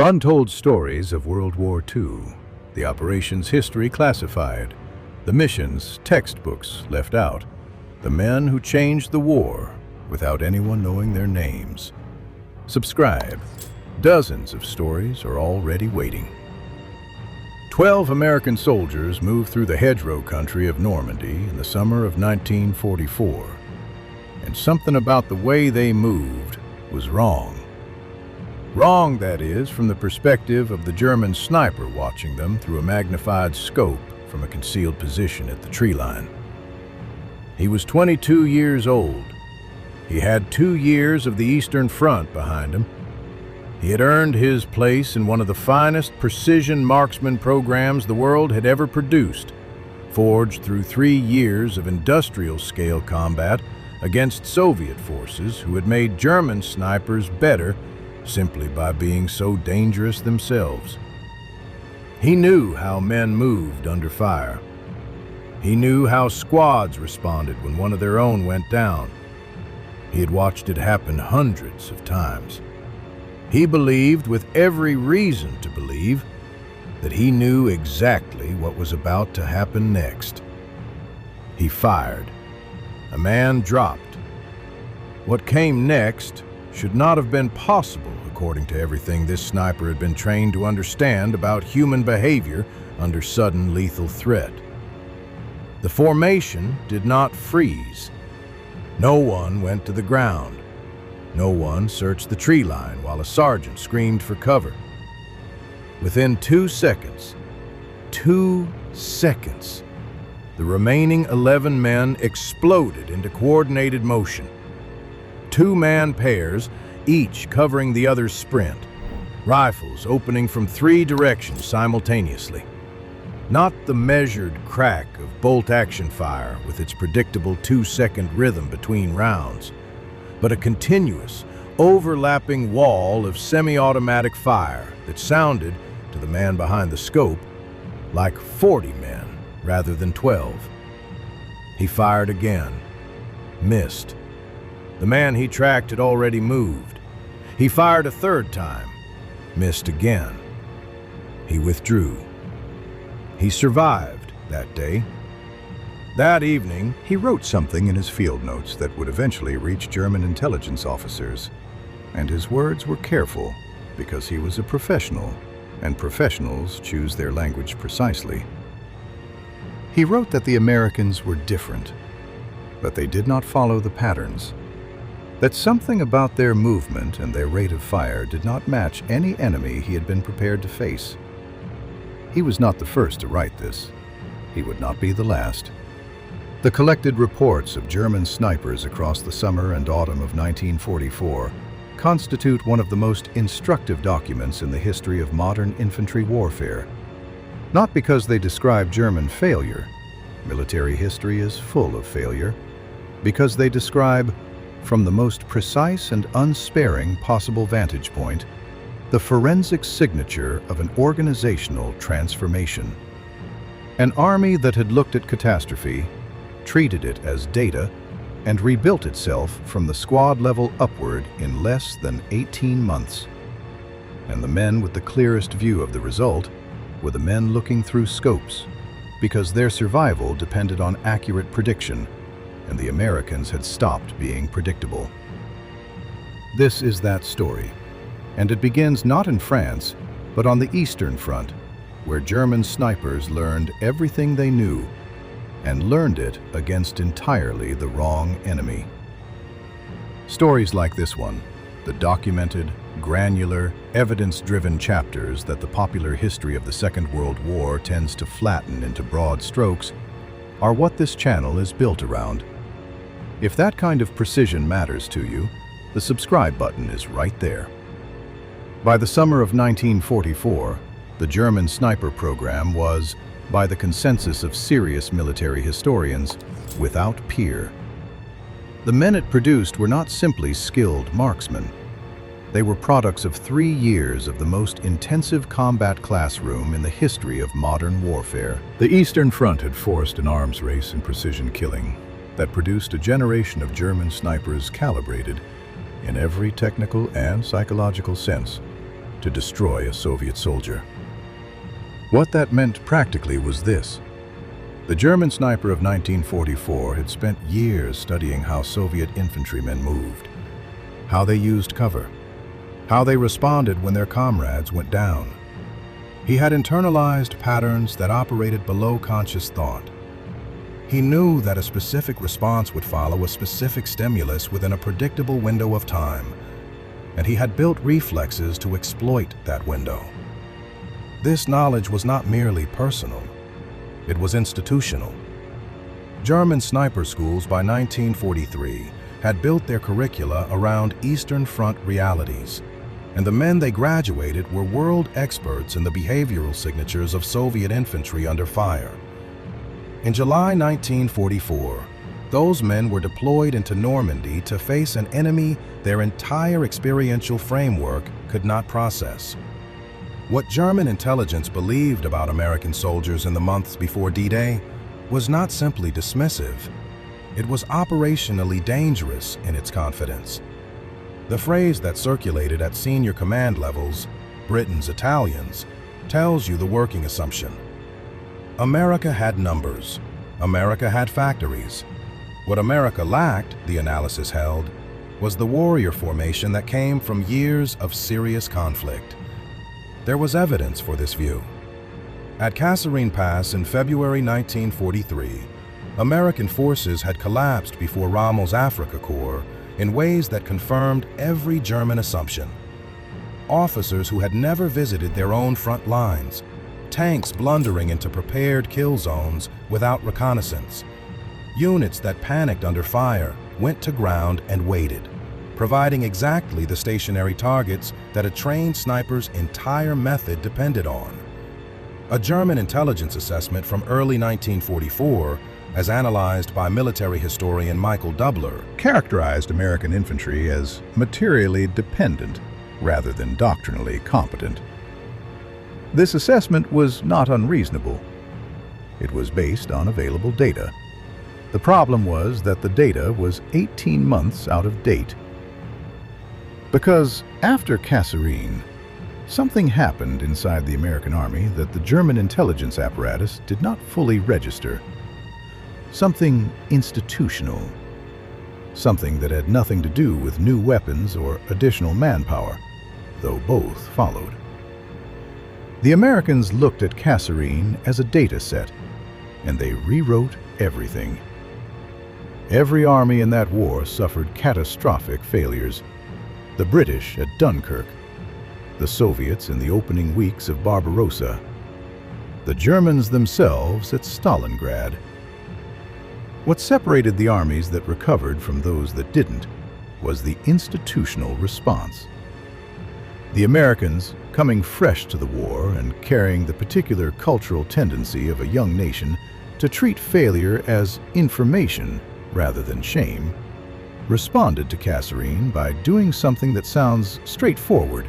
Untold stories of World War II, the operations history classified, the missions textbooks left out, the men who changed the war without anyone knowing their names. Subscribe. Dozens of stories are already waiting. 12 American soldiers moved through the hedgerow country of Normandy in the summer of 1944. And something about the way they moved was wrong. Wrong, that is, from the perspective of the German sniper watching them through a magnified scope from a concealed position at the tree line. He was 22 years old. He had 2 years of the Eastern Front behind him. He had earned his place in one of the finest precision marksman programs the world had ever produced, forged through 3 years of industrial-scale combat against Soviet forces who had made German snipers better simply by being so dangerous themselves. He knew how men moved under fire. He knew how squads responded when one of their own went down. He had watched it happen hundreds of times. He believed, with every reason to believe, that he knew exactly what was about to happen next. He fired. A man dropped. What came next should not have been possible, according to everything this sniper had been trained to understand about human behavior under sudden lethal threat. The formation did not freeze. No one went to the ground. No one searched the tree line while a sergeant screamed for cover. Within 2 seconds, the remaining 11 men exploded into coordinated motion. 2-man pairs, each covering the other's sprint, rifles opening from 3 directions simultaneously. Not the measured crack of bolt-action fire with its predictable 2-second rhythm between rounds, but a continuous, overlapping wall of semi-automatic fire that sounded, to the man behind the scope, like 40 men rather than 12. He fired again, missed. The man he tracked had already moved. He fired a 3rd time, missed again. He withdrew. He survived that day. That evening, he wrote something in his field notes that would eventually reach German intelligence officers. And his words were careful because he was a professional, and professionals choose their language precisely. He wrote that the Americans were different, but they did not follow the patterns. That something about their movement and their rate of fire did not match any enemy he had been prepared to face. He was not the first to write this. He would not be the last. The collected reports of German snipers across the summer and autumn of 1944 constitute one of the most instructive documents in the history of modern infantry warfare. Not because they describe German failure. Military history is full of failure. Because they describe, from the most precise and unsparing possible vantage point, the forensic signature of an organizational transformation. An army that had looked at catastrophe, treated it as data, and rebuilt itself from the squad level upward in less than 18 months. And the men with the clearest view of the result were the men looking through scopes, because their survival depended on accurate prediction, and the Americans had stopped being predictable. This is that story, and it begins not in France, but on the Eastern Front, where German snipers learned everything they knew, and learned it against entirely the wrong enemy. Stories like this one, the documented, granular, evidence-driven chapters that the popular history of the Second World War tends to flatten into broad strokes, are what this channel is built around. If that kind of precision matters to you, the subscribe button is right there. By the summer of 1944, the German sniper program was, by the consensus of serious military historians, without peer. The men it produced were not simply skilled marksmen. They were products of 3 years of the most intensive combat classroom in the history of modern warfare. The Eastern Front had forced an arms race in precision killing that produced a generation of German snipers calibrated, in every technical and psychological sense, to destroy a Soviet soldier. What that meant practically was this. The German sniper of 1944 had spent years studying how Soviet infantrymen moved, how they used cover, how they responded when their comrades went down. He had internalized patterns that operated below conscious thought. He knew that a specific response would follow a specific stimulus within a predictable window of time, and he had built reflexes to exploit that window. This knowledge was not merely personal, it was institutional. German sniper schools by 1943 had built their curricula around Eastern Front realities, and the men they graduated were world experts in the behavioral signatures of Soviet infantry under fire. In July 1944, those men were deployed into Normandy to face an enemy their entire experiential framework could not process. What German intelligence believed about American soldiers in the months before D-Day was not simply dismissive, it was operationally dangerous in its confidence. The phrase that circulated at senior command levels, "Britain's Italians," tells you the working assumption. America had numbers. America had factories. What America lacked, the analysis held, was the warrior formation that came from years of serious conflict. There was evidence for this view. At Kasserine Pass in February 1943, American forces had collapsed before Rommel's Africa Corps in ways that confirmed every German assumption. Officers who had never visited their own front lines, tanks blundering into prepared kill zones without reconnaissance. Units that panicked under fire went to ground and waited, providing exactly the stationary targets that a trained sniper's entire method depended on. A German intelligence assessment from early 1944, as analyzed by military historian Michael Doubler, characterized American infantry as materially dependent rather than doctrinally competent. This assessment was not unreasonable. It was based on available data. The problem was that the data was 18 months out of date. Because after Kasserine, something happened inside the American Army that the German intelligence apparatus did not fully register. Something institutional. Something that had nothing to do with new weapons or additional manpower, though both followed. The Americans looked at Kasserine as a data set, and they rewrote everything. Every army in that war suffered catastrophic failures. The British at Dunkirk, the Soviets in the opening weeks of Barbarossa, the Germans themselves at Stalingrad. What separated the armies that recovered from those that didn't was the institutional response. The Americans, coming fresh to the war and carrying the particular cultural tendency of a young nation to treat failure as information rather than shame, responded to Kasserine by doing something that sounds straightforward,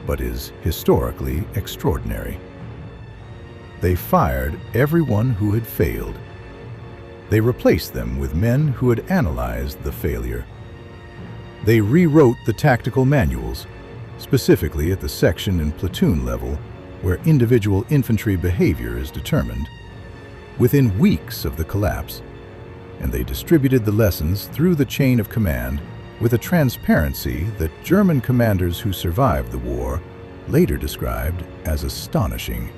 but is historically extraordinary. They fired everyone who had failed. They replaced them with men who had analyzed the failure. They rewrote the tactical manuals, specifically at the section and platoon level, where individual infantry behavior is determined, within weeks of the collapse, and they distributed the lessons through the chain of command with a transparency that German commanders who survived the war later described as astonishing.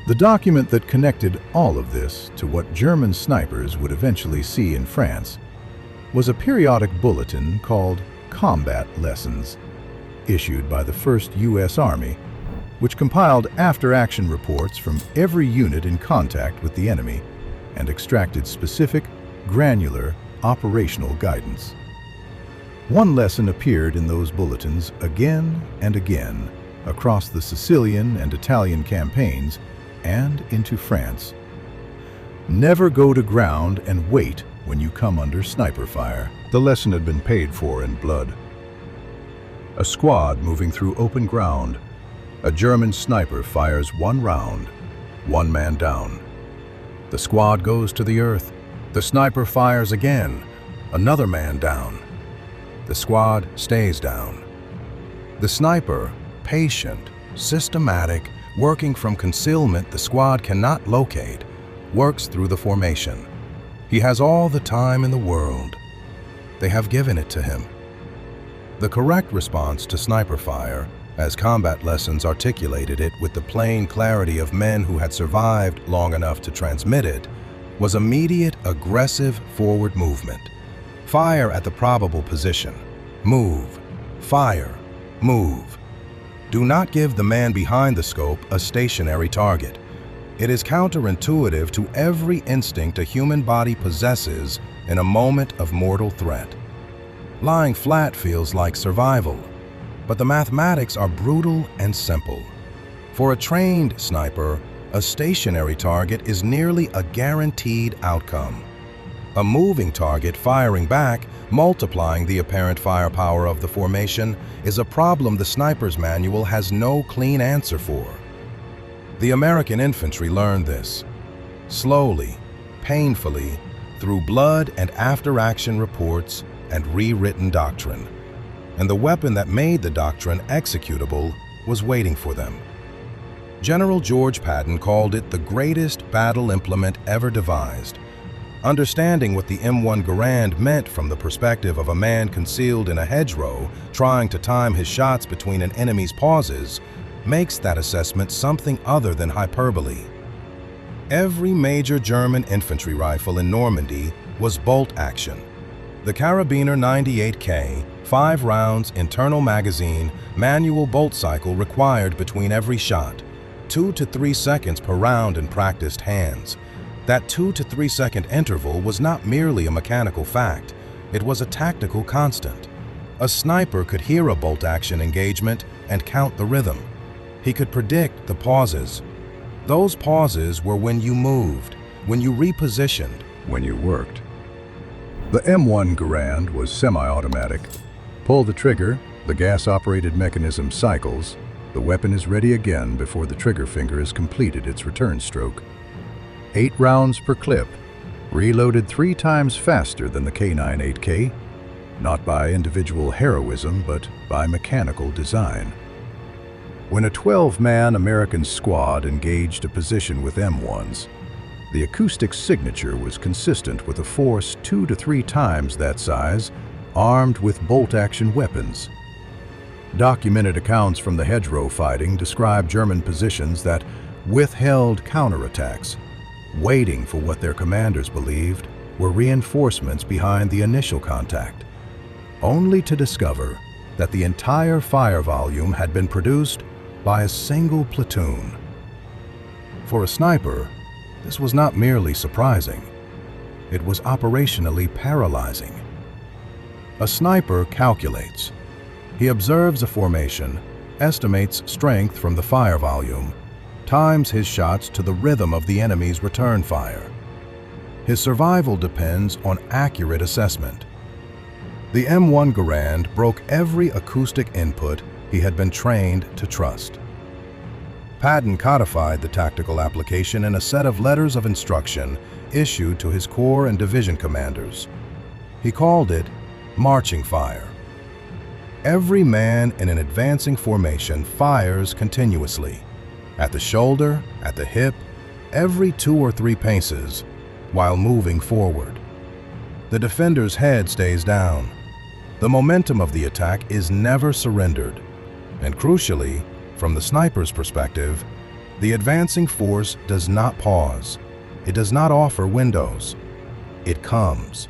The document that connected all of this to what German snipers would eventually see in France was a periodic bulletin called Combat Lessons, issued by the 1st U.S. Army, which compiled after-action reports from every unit in contact with the enemy and extracted specific, granular, operational guidance. One lesson appeared in those bulletins again and again across the Sicilian and Italian campaigns and into France. Never go to ground and wait when you come under sniper fire. The lesson had been paid for in blood. A squad moving through open ground. A German sniper fires one round, one man down. The squad goes to the earth. The sniper fires again, another man down. The squad stays down. The sniper, patient, systematic, working from concealment the squad cannot locate, works through the formation. He has all the time in the world. They have given it to him. The correct response to sniper fire, as combat lessons articulated it with the plain clarity of men who had survived long enough to transmit it, was immediate, aggressive forward movement. Fire at the probable position. Move. Fire. Move. Do not give the man behind the scope a stationary target. It is counterintuitive to every instinct a human body possesses in a moment of mortal threat. Lying flat feels like survival, but the mathematics are brutal and simple. For a trained sniper, a stationary target is nearly a guaranteed outcome. A moving target firing back, multiplying the apparent firepower of the formation, is a problem the sniper's manual has no clean answer for. The American infantry learned this. Slowly, painfully, through blood and after-action reports and rewritten doctrine. And the weapon that made the doctrine executable was waiting for them. General George Patton called it the greatest battle implement ever devised. Understanding what the M1 Garand meant from the perspective of a man concealed in a hedgerow trying to time his shots between an enemy's pauses makes that assessment something other than hyperbole. Every major German infantry rifle in Normandy was bolt action. The Carabiner 98K, 5 rounds, internal magazine, manual bolt cycle required between every shot, 2 to 3 seconds per round in practiced hands. That 2 to 3 second interval was not merely a mechanical fact, it was a tactical constant. A sniper could hear a bolt action engagement and count the rhythm. He could predict the pauses. Those pauses were when you moved, when you repositioned, when you worked. The M1 Garand was semi-automatic. Pull the trigger, the gas-operated mechanism cycles, the weapon is ready again before the trigger finger has completed its return stroke. 8 rounds per clip, reloaded 3 times faster than the K9 8K, not by individual heroism, but by mechanical design. When a 12-man American squad engaged a position with M1s, the acoustic signature was consistent with a force 2 to 3 times that size, armed with bolt-action weapons. Documented accounts from the hedgerow fighting describe German positions that withheld counterattacks, waiting for what their commanders believed were reinforcements behind the initial contact, only to discover that the entire fire volume had been produced by a single platoon. For a sniper, this was not merely surprising, it was operationally paralyzing. A sniper calculates. He observes a formation, estimates strength from the fire volume, times his shots to the rhythm of the enemy's return fire. His survival depends on accurate assessment. The M1 Garand broke every acoustic input he had been trained to trust. Patton codified the tactical application in a set of letters of instruction issued to his corps and division commanders. He called it marching fire. Every man in an advancing formation fires continuously, at the shoulder, at the hip, every 2 or 3 paces, while moving forward. The defender's head stays down. The momentum of the attack is never surrendered, and crucially, from the sniper's perspective, the advancing force does not pause. It does not offer windows. It comes.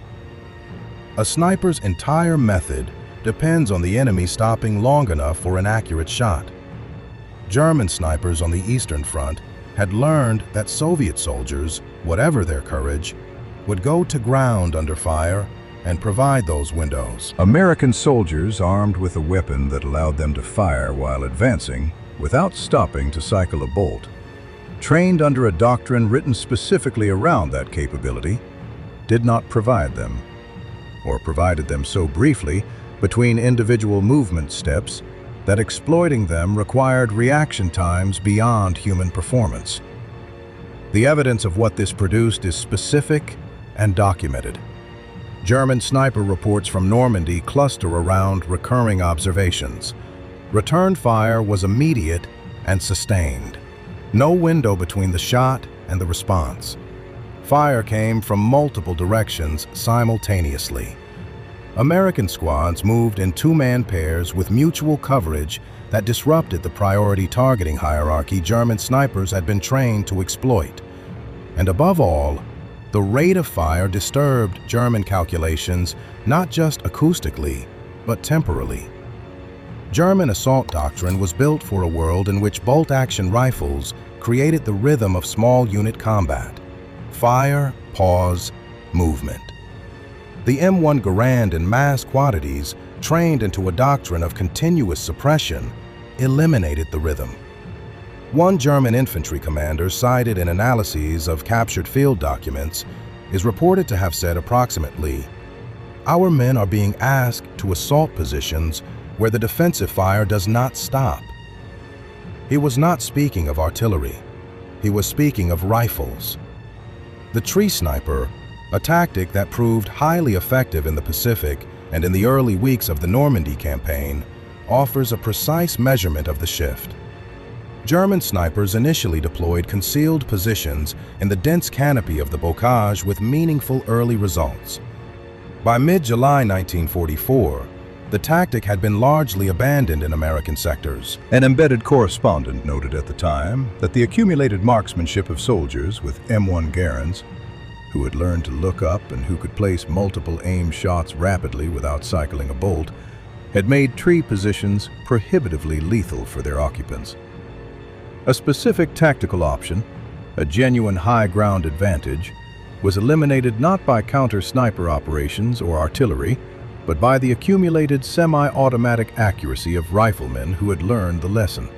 A sniper's entire method depends on the enemy stopping long enough for an accurate shot. German snipers on the Eastern Front had learned that Soviet soldiers, whatever their courage, would go to ground under fire and provide those windows. American soldiers armed with a weapon that allowed them to fire while advancing without stopping to cycle a bolt, trained under a doctrine written specifically around that capability, did not provide them, or provided them so briefly between individual movement steps that exploiting them required reaction times beyond human performance. The evidence of what this produced is specific and documented. German sniper reports from Normandy cluster around recurring observations. Return fire was immediate and sustained. No window between the shot and the response. Fire came from multiple directions simultaneously. American squads moved in two-man pairs with mutual coverage that disrupted the priority targeting hierarchy German snipers had been trained to exploit. And above all, the rate of fire disturbed German calculations not just acoustically, but temporally. German assault doctrine was built for a world in which bolt-action rifles created the rhythm of small unit combat. Fire, pause, movement. The M1 Garand in mass quantities, trained into a doctrine of continuous suppression, eliminated the rhythm. One German infantry commander, cited in analyses of captured field documents, is reported to have said approximately, "Our men are being asked to assault positions where the defensive fire does not stop." He was not speaking of artillery. He was speaking of rifles. The tree sniper, a tactic that proved highly effective in the Pacific and in the early weeks of the Normandy campaign, offers a precise measurement of the shift. German snipers initially deployed concealed positions in the dense canopy of the bocage with meaningful early results. By mid-July 1944, the tactic had been largely abandoned in American sectors. An embedded correspondent noted at the time that the accumulated marksmanship of soldiers with M1 Garands, who had learned to look up and who could place multiple aim shots rapidly without cycling a bolt, had made tree positions prohibitively lethal for their occupants. A specific tactical option, a genuine high ground advantage, was eliminated not by counter-sniper operations or artillery, but by the accumulated semi-automatic accuracy of riflemen who had learned the lesson.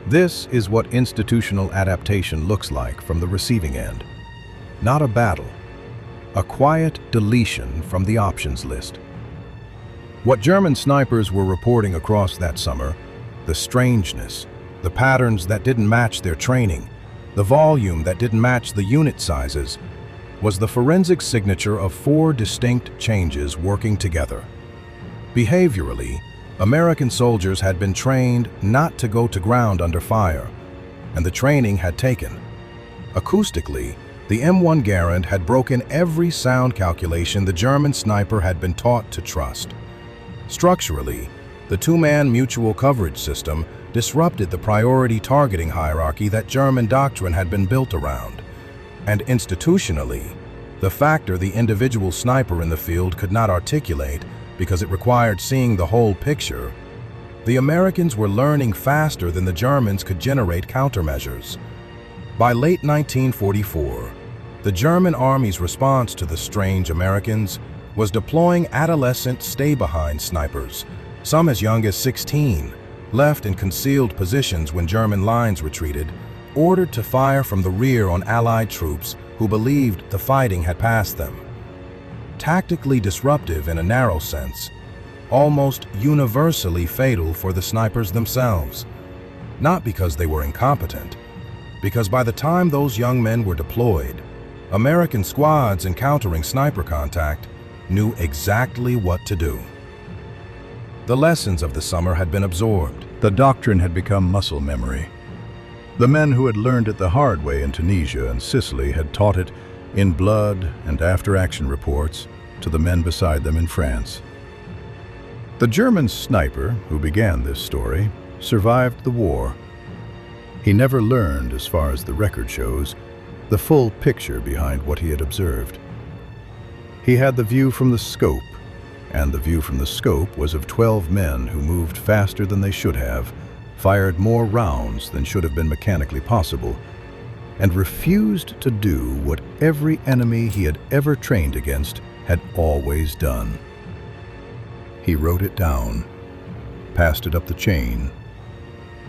This is what institutional adaptation looks like from the receiving end. Not a battle, a quiet deletion from the options list. What German snipers were reporting across that summer, the strangeness, the patterns that didn't match their training, the volume that didn't match the unit sizes, was the forensic signature of 4 distinct changes working together. Behaviorally, American soldiers had been trained not to go to ground under fire, and the training had taken. Acoustically, the M1 Garand had broken every sound calculation the German sniper had been taught to trust. Structurally, the two-man mutual coverage system disrupted the priority targeting hierarchy that German doctrine had been built around. And institutionally, the factor the individual sniper in the field could not articulate because it required seeing the whole picture, the Americans were learning faster than the Germans could generate countermeasures. By late 1944, the German army's response to the strange Americans was deploying adolescent stay-behind snipers, some as young as 16, left in concealed positions when German lines retreated, ordered to fire from the rear on Allied troops who believed the fighting had passed them. Tactically disruptive in a narrow sense, almost universally fatal for the snipers themselves. Not because they were incompetent, because by the time those young men were deployed, American squads encountering sniper contact knew exactly what to do. The lessons of the summer had been absorbed. The doctrine had become muscle memory. The men who had learned it the hard way in Tunisia and Sicily had taught it in blood and after-action reports to the men beside them in France. The German sniper who began this story survived the war. He never learned, as far as the record shows, the full picture behind what he had observed. He had the view from the scope, and the view from the scope was of 12 men who moved faster than they should have, fired more rounds than should have been mechanically possible, and refused to do what every enemy he had ever trained against had always done. He wrote it down, passed it up the chain.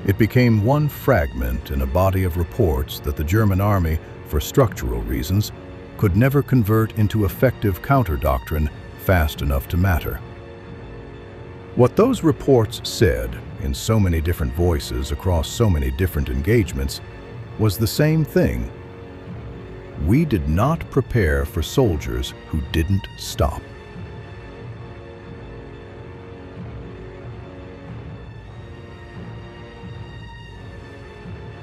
It became one fragment in a body of reports that the German army, for structural reasons, could never convert into effective counter-doctrine fast enough to matter. What those reports said, in so many different voices across so many different engagements, was the same thing. We did not prepare for soldiers who didn't stop.